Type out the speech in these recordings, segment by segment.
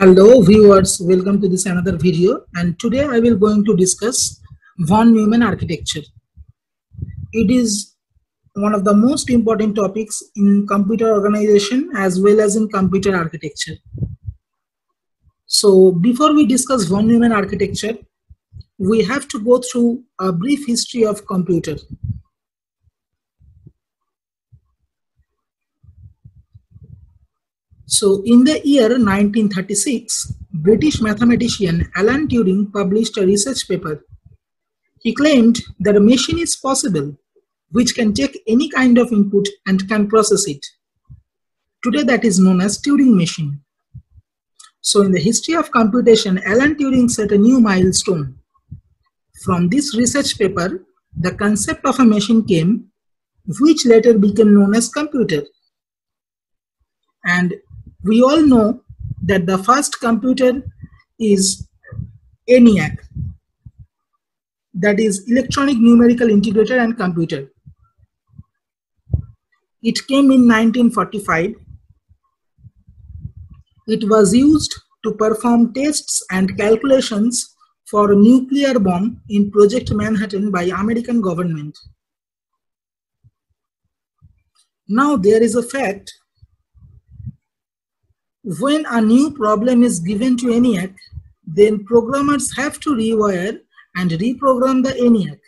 Hello viewers, welcome to this another video, and today I will going to discuss von Neumann architecture. It is one of the most important topics in computer organization as well as in computer architecture. So before we discuss von Neumann architecture, we have to go through a brief history of computer. So in the year 1936, British mathematician Alan Turing published a research paper. He claimed that a machine is possible which can take any kind of input and can process it. Today that is known as Turing machine. So in the history of computation, Alan Turing set a new milestone. From this research paper, the concept of a machine came, which later became known as computer. And we all know that the first computer is ENIAC, that is Electronic Numerical Integrator and Computer. It came in 1945. It was used to perform tests and calculations for a nuclear bomb in Project Manhattan by American government. Now there is a fact. When a new problem is given to ENIAC, then programmers have to rewire and reprogram the ENIAC.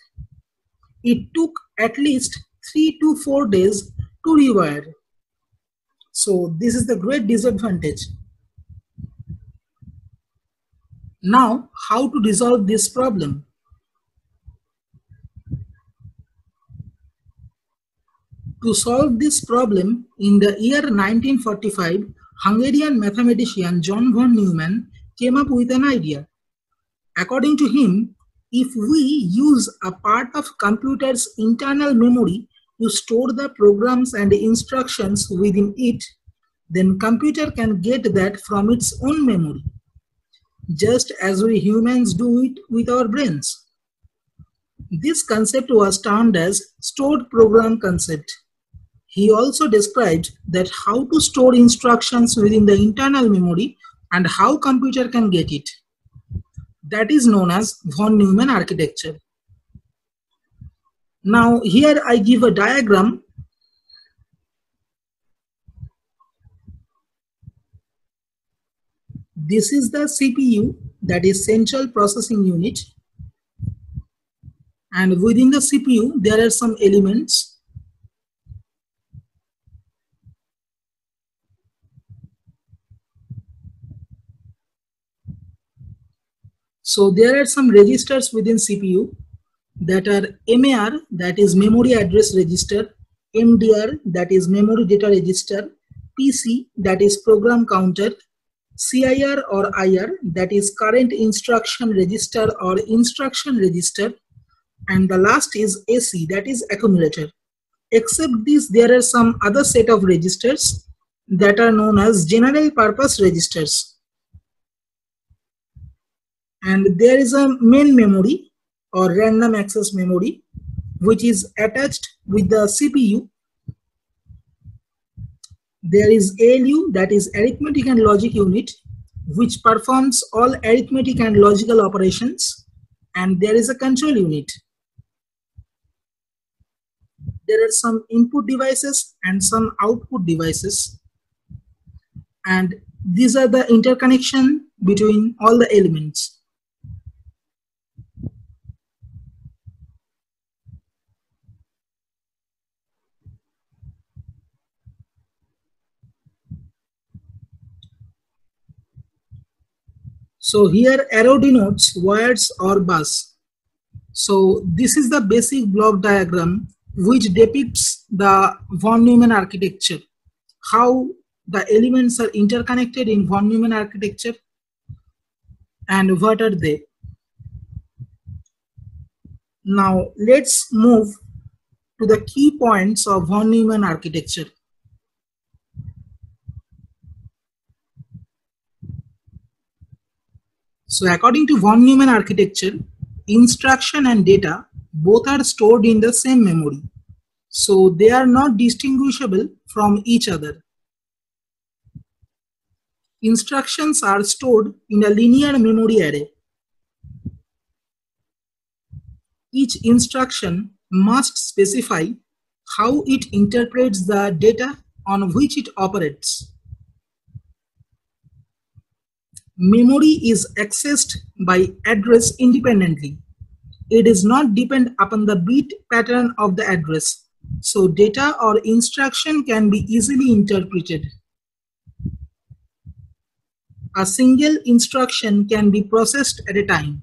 It took at least 3 to 4 days to rewire. So this is the great disadvantage. Now, how to resolve this problem? To solve this problem, in the year 1945, Hungarian mathematician John von Neumann came up with an idea. According to him, if we use a part of computer's internal memory to store the programs and instructions within it, then computer can get that from its own memory, just as we humans do it with our brains. This concept was termed as stored program concept. He also described that how to store instructions within the internal memory and how computer can get it. That is known as von Neumann architecture. Now here I give a diagram. This is the CPU, that is Central Processing Unit, and within the CPU there are some elements. So there are some registers within CPU that are MAR, that is Memory Address Register, MDR, that is Memory Data Register, PC, that is Program Counter, CIR or IR, that is Current Instruction Register or Instruction Register, and the last is AC, that is Accumulator. Except this, there are some other set of registers that are known as General Purpose Registers. And there is a main memory or random access memory which is attached with the CPU. There is ALU, that is Arithmetic and Logic Unit, which performs all arithmetic and logical operations, and there is a control unit. There are some input devices and some output devices, and these are the interconnection between all the elements. So here arrow denotes wires or bus. So this is the basic block diagram which depicts the von Neumann architecture, how the elements are interconnected in von Neumann architecture and what are they. Now let's move to the key points of von Neumann architecture. So according to von Neumann architecture, instruction and data both are stored in the same memory. So they are not distinguishable from each other. Instructions are stored in a linear memory array. Each instruction must specify how it interprets the data on which it operates. Memory is accessed by address independently. It does not depend upon the bit pattern of the address, so data or instruction can be easily interpreted. A single instruction can be processed at a time.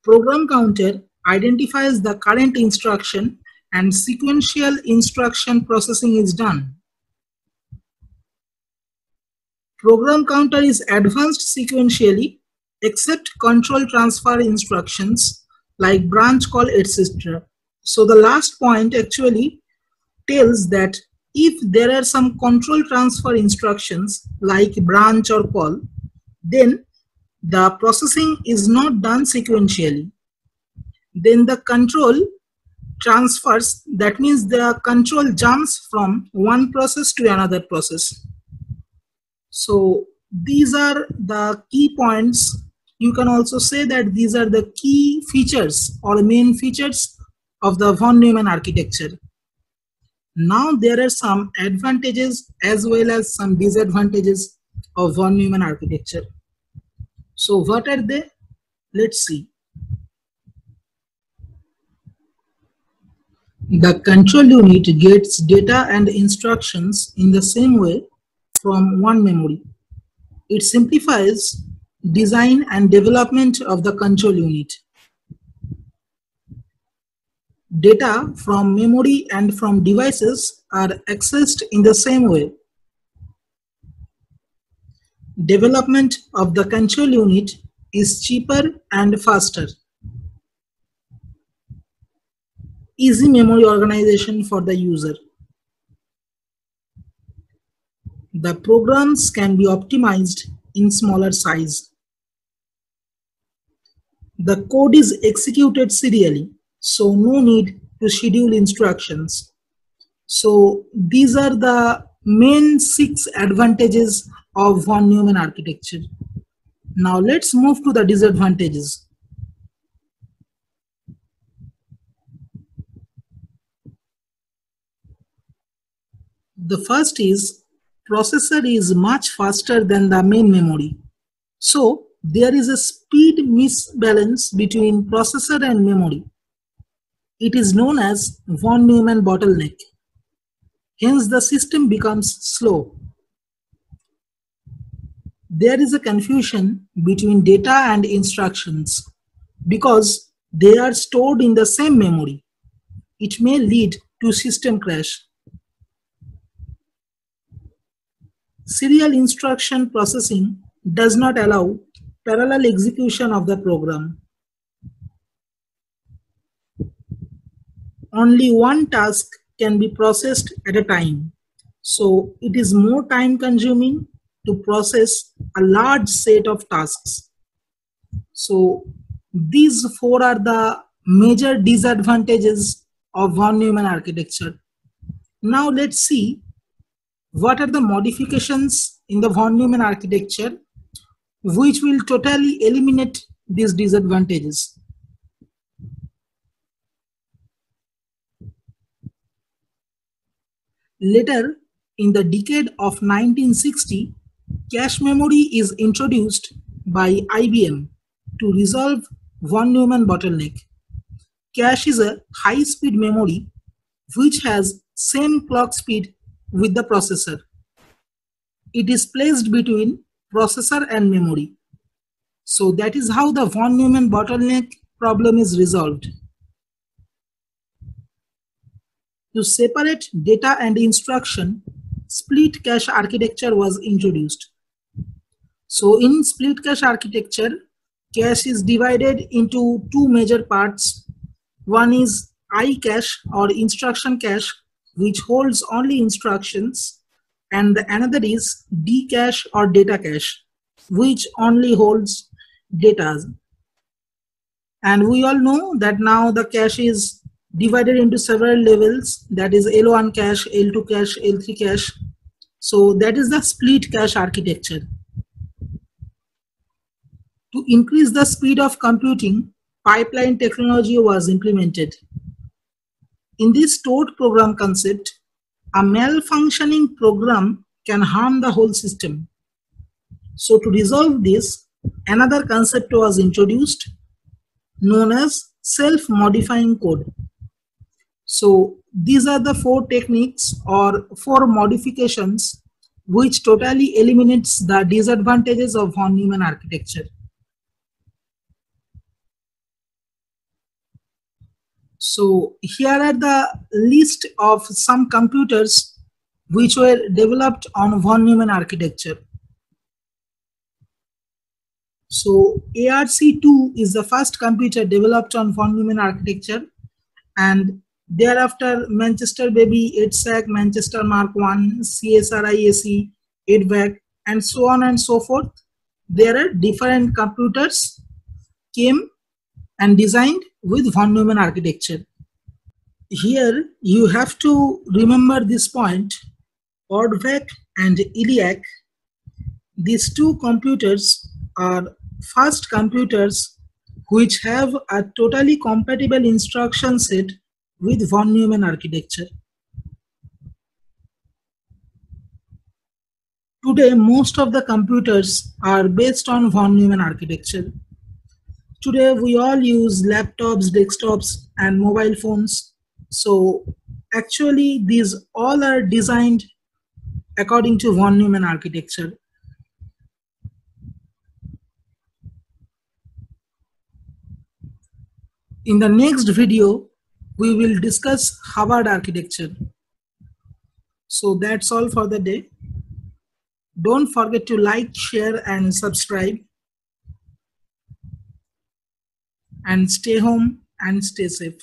Program counter identifies the current instruction and sequential instruction processing is done. Program counter is advanced sequentially except control transfer instructions like branch call, etc. So the last point actually tells that if there are some control transfer instructions like branch or call, then the processing is not done sequentially. Then the control transfers, that means the control jumps from one process to another process. So these are the key points. You can also say that these are the key features or main features of the von Neumann architecture. Now there are some advantages as well as some disadvantages of von Neumann architecture. So what are they? Let's see. The control unit gets data and instructions in the same way from one memory. It simplifies design and development of the control unit. Data from memory and from devices are accessed in the same way. Development of the control unit is cheaper and faster. Easy memory organization for the user. The programs can be optimized in smaller size. The code is executed serially, so no need to schedule instructions. So these are the main 6 advantages of von Neumann architecture. Now let's move to the disadvantages. The first is processor is much faster than the main memory. So there is a speed misbalance between processor and memory. It is known as von Neumann bottleneck. Hence the system becomes slow. There is a confusion between data and instructions because they are stored in the same memory. It may lead to system crash. Serial instruction processing does not allow parallel execution of the program. Only one task can be processed at a time. So it is more time consuming to process a large set of tasks. So these 4 are the major disadvantages of von Neumann architecture. Now let's see what are the modifications in the von Neumann architecture which will totally eliminate these disadvantages. Later, in the decade of 1960, cache memory is introduced by IBM to resolve von Neumann bottleneck. Cache is a high-speed memory which has same clock speed with the processor. It is placed between processor and memory. So that is how the von Neumann bottleneck problem is resolved. To separate data and instruction, split cache architecture was introduced. So in split cache architecture, cache is divided into 2 major parts. One is I cache or instruction cache, which holds only instructions, and another is D cache or data cache, which only holds data. And we all know that now the cache is divided into several levels, that is L1 cache, L2 cache, L3 cache. So that is the split cache architecture. To increase the speed of computing, pipeline technology was implemented. In this stored program concept, a malfunctioning program can harm the whole system. So to resolve this, another concept was introduced known as self-modifying code. So these are the 4 techniques or 4 modifications which totally eliminates the disadvantages of von Neumann architecture. So here are the list of some computers which were developed on von Neumann architecture. So ARC2 is the first computer developed on von Neumann architecture, and thereafter Manchester Baby, EDSAC, Manchester Mark I, CSRIAC, EDVAC, and so on and so forth. There are different computers came and designed with von Neumann architecture. Here you have to remember this point. EDVAC and ELIAC, these 2 computers are first computers which have a totally compatible instruction set with von Neumann architecture. Today, most of the computers are based on von Neumann architecture. Today, we all use laptops, desktops, and mobile phones. So actually, these all are designed according to von Neumann architecture. In the next video, we will discuss Hubbard architecture. So that's all for the day. Don't forget to like, share, and subscribe. And stay home and stay safe.